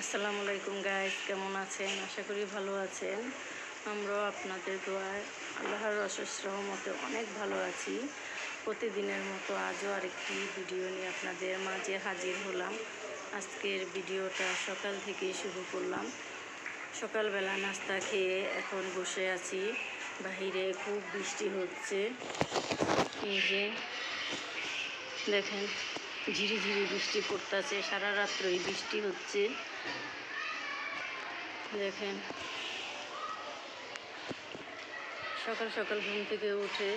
আসসালামু আলাইকুম গাইস, কেমন আছেন? আশা করি ভালো আছেন। আমরাও আপনাদের দোয়ায় আল্লাহর অশেষ রহমতে অনেক ভালো আছি। প্রতিদিনের মতো আজও আরেকটি ভিডিও নিয়ে আপনাদের মাঝে হাজির হলাম। আজকের ভিডিওটা সকাল থেকেই শুরু করলাম। সকালবেলা নাস্তা খেয়ে এখন বসে আছি। বাহিরে খুব বৃষ্টি হচ্ছে। এই যে দেখেন, ঝিরিঝিরি বৃষ্টি পড়তেছে, সারা রাত্রই বৃষ্টি হচ্ছে। দেখেন, সকাল সকাল ঘুম থেকে উঠে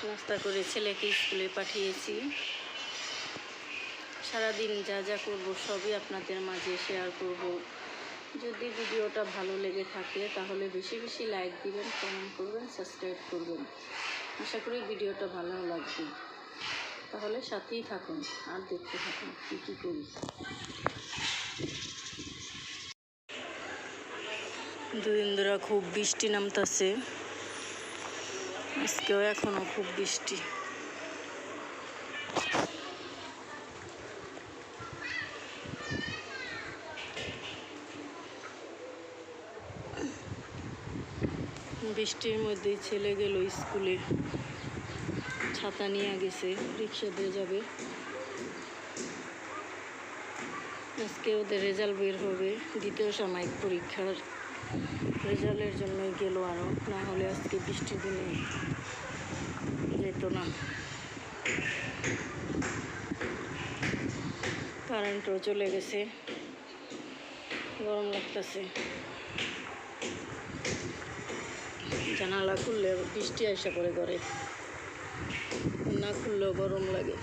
নাস্তা করে ছেলেকে স্কুলে পাঠিয়েছি। সারাদিন যা যা করব সবই আপনাদের মাঝে শেয়ার করব। যদি ভিডিওটা ভালো লেগে থাকে তাহলে বেশি বেশি লাইক দিবেন, কমেন্ট করবেন, সাবস্ক্রাইব করবেন। আশা করি ভিডিওটা ভালো লাগবে। তাহলে সাথেই থাকুন আর দেখতে থাকুন কী কী করি। দুদিন ধরে খুব বৃষ্টি নামতেছে, আজকেও এখনও খুব বৃষ্টি। বৃষ্টির মধ্যেই ছেলে গেল স্কুলে, ছাতা নিয়ে গেছে, রিক্সা দিয়ে যাবে। আজকে ওদের রেজাল্ট বের হবে, দ্বিতীয় সাময়িক পরীক্ষার রেজাল্টের জন্যই গেল, আরও না হলে আজকে বৃষ্টির দিনে যেত না। কারেন্টও চলে গেছে, গরম লাগতেছে। জানালা খুললে বৃষ্টি আসা পড়ে ঘরে, না খুললেও গরম লাগে।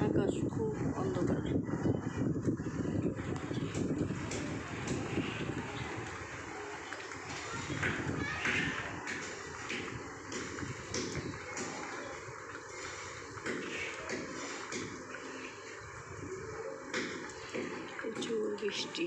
আকাশ খুব অন্ধকার। প্রচুর বৃষ্টি।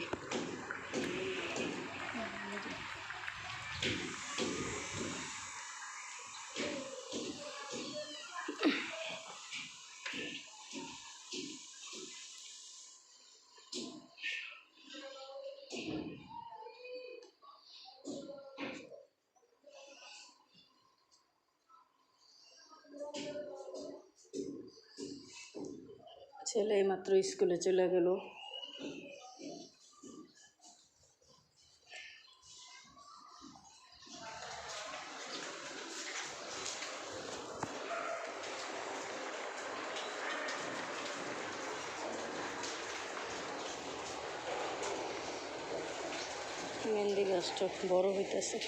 ছেলে মাত্র স্কুলে চলে গেল। মেহেন্দি গাছটা বড় হইতেছে।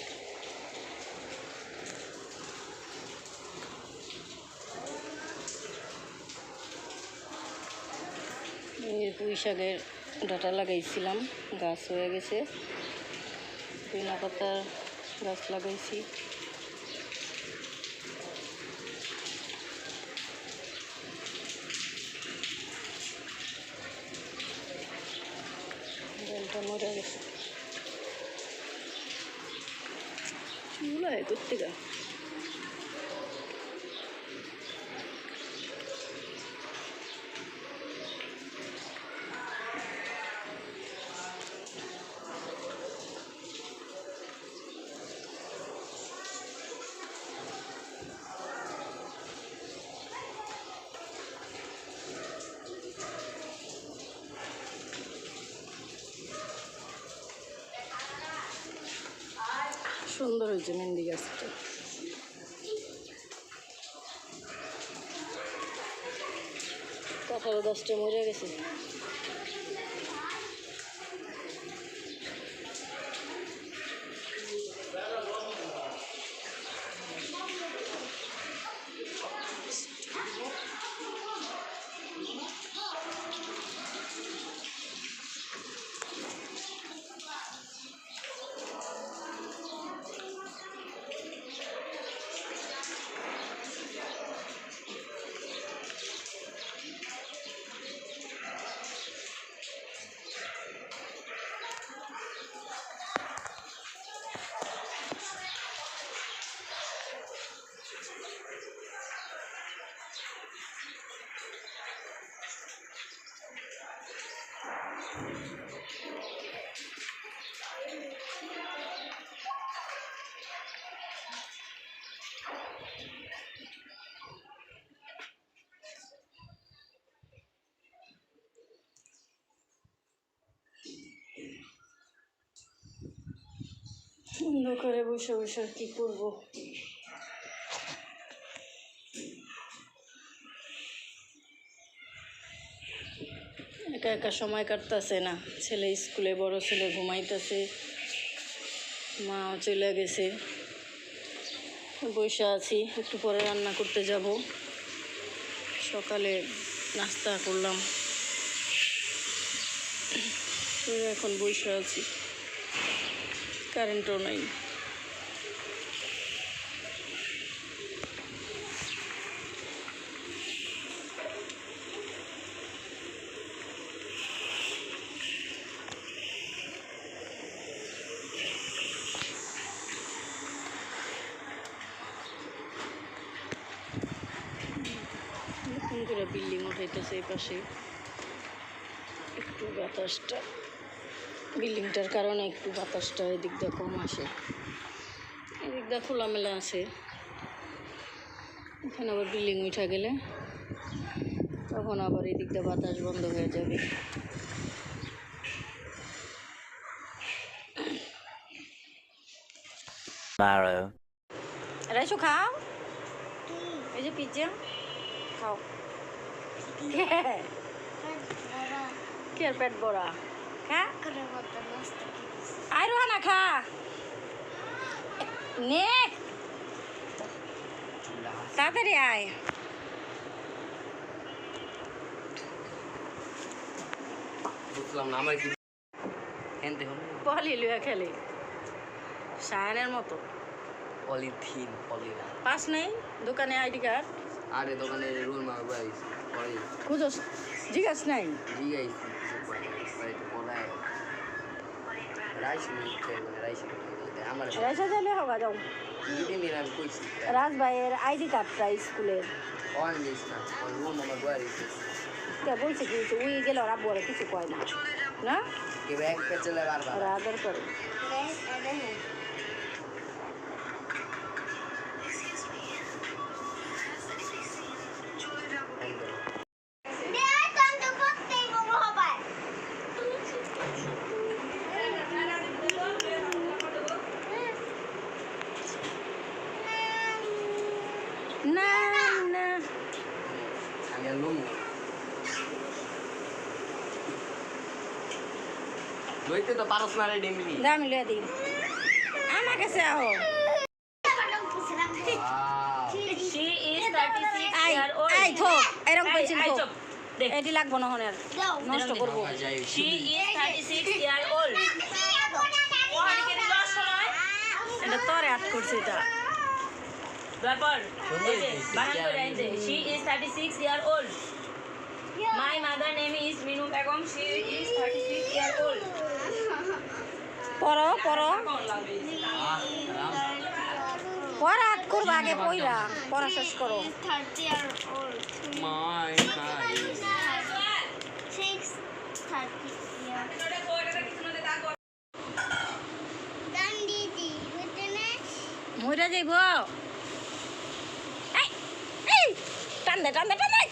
পুঁই শাকের ডাঁটা লাগাইছিলাম, গাছ হয়ে গেছে। পুদিনা পাতার গাছ লাগাইছি। ডালটা মরে গেছে, চুলায় করতে গা। সুন্দর হয়েছে মেহেন্দি গাছটা। কাঁঠাল গাছটা মরে গেছে। অন্ধকারে বসে বসে কি করব? একা একা সময় কাটতেছে না। ছেলে স্কুলে, বড় ছেলে ঘুমাইতেছে, মাও চলে গেছে। বসে আছি, একটু পরে রান্না করতে যাব। সকালে নাস্তা করলাম, এখন বসে আছি, কারেন্টও নাই। নতুন করে বিল্ডিং উঠাইতেছে এই পাশে, একটু বাতাসটা, বিল্ডিংটার কারণে একটু বাতাসটা এদিক দিয়ে কম আসে। এদিক দিয়ে খোলামেলা আছে, এখানে আবার বিল্ডিং উঠা গেলে তখন আবার এদিক দিয়ে বাতাস বন্ধ হয়ে যাবে। রাইসু খাও, এই যে পিজ্জা খাও। কে পেট বড়া খা, আয় রোহানা খা নে, তাড়াতাড়ি আয়। পলি লুয়া খেলে সায়নের মতো। পলিথিন পলিরা পাস নেই দোকানে আইডি কার্ড? আরে দোকানে রুল মার বাইস পরে খুঁজোস, জিজ্ঞাস নাই? জিগাইছি পড়ায় রাইস মিটে রাইস মিটে আমার রাইসা যাইলে হওয়া যাও। দিদি মেরা কইছি রাজ ভাইয়ের আইডি কার্ডটা স্কুলের অন দিস না রুল মার বাইস কে বলছে কি উই গেল ওরা বলে কিছু কয় না না কে ব্যাগ পে চলে বারবার ওরা আদর করে। না না আমি লুম লইতে তো পারছ না রে ডিমনি দামি লয়ে দিই আমার কাছে আও। She is 36 I year old. I thought এরকম কইছিল আই তো চুপ, দেখ। এটি লাগবো না হনের নষ্ট করব। She is 36 year old. ওখানে কি লস হয়? এটা তোরে আট করছে এটা। ব্যাপার এই যে বানান করে আইছে। She is 36 year old. My mother name is Minu Begum. She is 36 year old. পড়ো পড়ো কোন লাগবে? পড়া আট করবা, আগে পড়া পড়া শেষ করো। 30 year old. মাই হাই 30 year. Dandidi, মইরা যাইব। এই এই টান দে টান দে টান দে।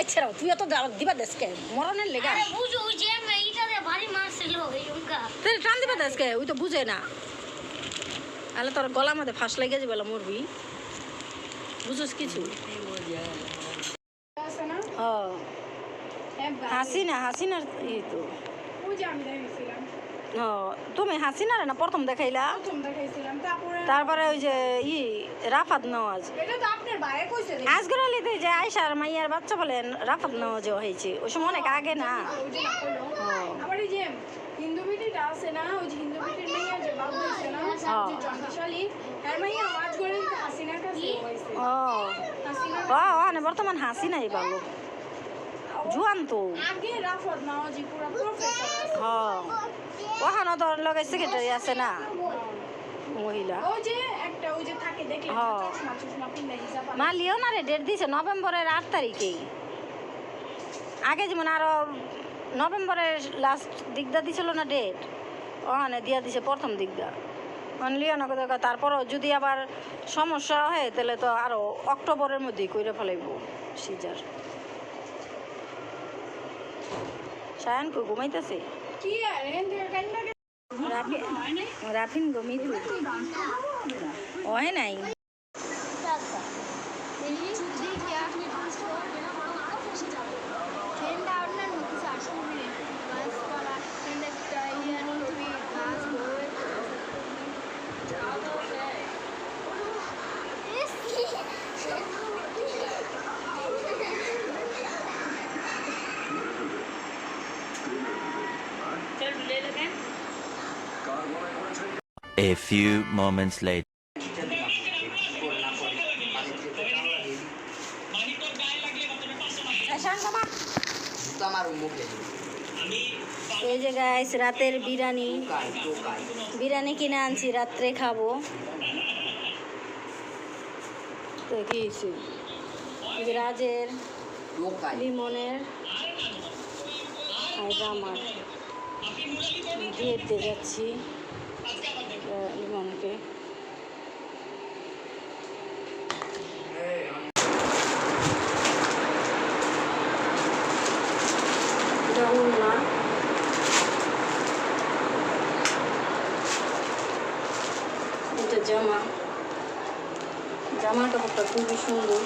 আচ্ছা তুই তো দিবা দেশকে মরণের লেগা আরে বুঝো ওই যে এইটারে ভারী মারছিল এই উনকা। তুই টান দিবা দেশকে, ওই তো বুঝে না। আলে তোর গলা মধ্যে ফাঁস লেগে যাবে, মরবি। বুঝোস কিছু? হাসিনার ই তো তুমি হাসিনারে না প্রথম দেখাইলা, তারপরে ওই যে ই রাফাত নওয়াজ আজগর আলীতে যে আয়সার মাইয়ার বাচ্চা বলেন রাফাত নওয়াজ হয়েছে, ওই সময় অনেক আগে না। আবার এই যে হিন্দু বিটিটা আছে না, ওই যে হিন্দু বিটির মাইয়া যে বাবু হইছে না, যে জন্ডিশালী এর মাইয়া আওয়াজ করে হাসিনার কাছে হইছে। ও হাসিনা বর্তমান হাসিনাই ভালো, জুয়ান তো। আগে রাফাত নওয়াজি পুরো প্রফেসর আছে। ওখানে তোর লগে সেক্রেটারি আছে না মহিলা, ওই যে একটা ওই যে থাকে দেখলে চশমা চশমা পিন্দা হিসাব না লিও না রে, ডেট দিছে নভেম্বরের 8 তারিখেই। আগে যেমন আরো নভেম্বরের লাস্ট দিকদা দিছিল না ডেট, ওখানে দিয়া দিছে প্রথম দিকদা। লিও না কথা, তারপরও যদি আবার সমস্যা হয় তাহলে তো আরো অক্টোবরের মধ্যেই কইরা ফেলাইব সিজার। সায়ন কই ঘুমাইতেছে? কি আর এখান থেকে কান্না রাফিন গমিতু হয় নাই चल ले लगे A few moments later. জুতা মারুম মুখে এই যে গাইস রাতের বিরিয়ানি টোকাই টোকাই বিরিয়ানি কিনে আনছি রাত্রে খাবো তো কি হয়েছে? এই যে রাজের টোকাই লিমনের আর আমার দিয়ে দিতে যাচ্ছি লিমনকে যেমন না এটা জামার কাপড়টা খুবই সুন্দর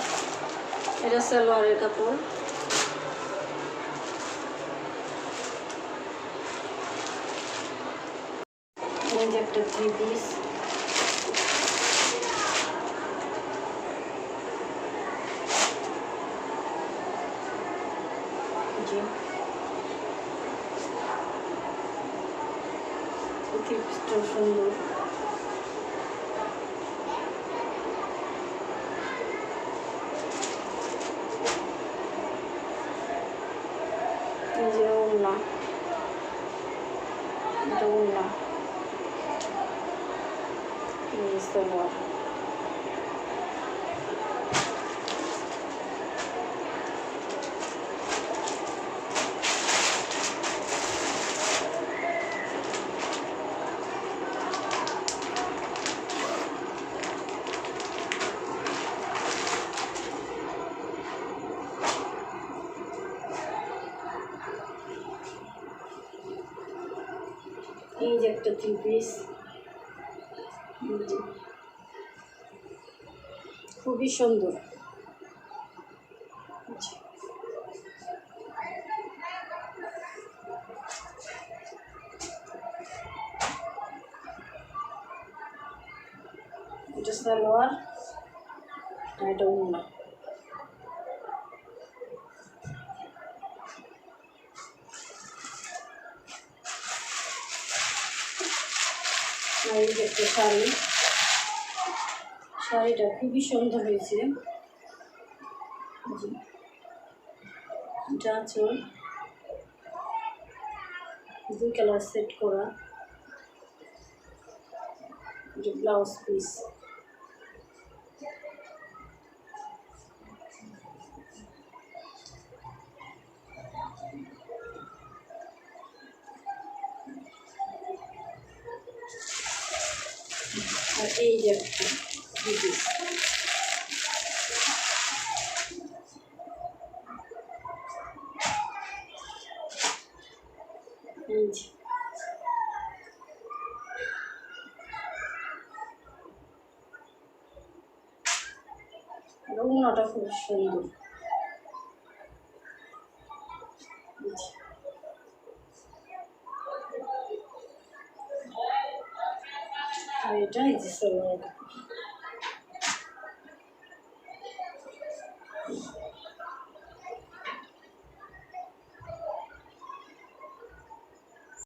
এটা সালোয়ারের কাপড় এই যে একটা 3 পিস জি 3 পিসটা সুন্দর এই যে ওড়না এটা ওড়না এই যে সালোয়ার এই যে একটা 3 পিস খুবই সুন্দর এটা সালোয়ার আর এটা ওড়না আর এই যে একটা শাড়িটা খুবই সুন্দর হয়েছে এটা আঁচল 2 কালার সেট করা যে ব্লাউজ পিস আর এই যে একটা পিস এই যে ওড়নাটা খুব সুন্দর আর এটা এই যে সালোয়ার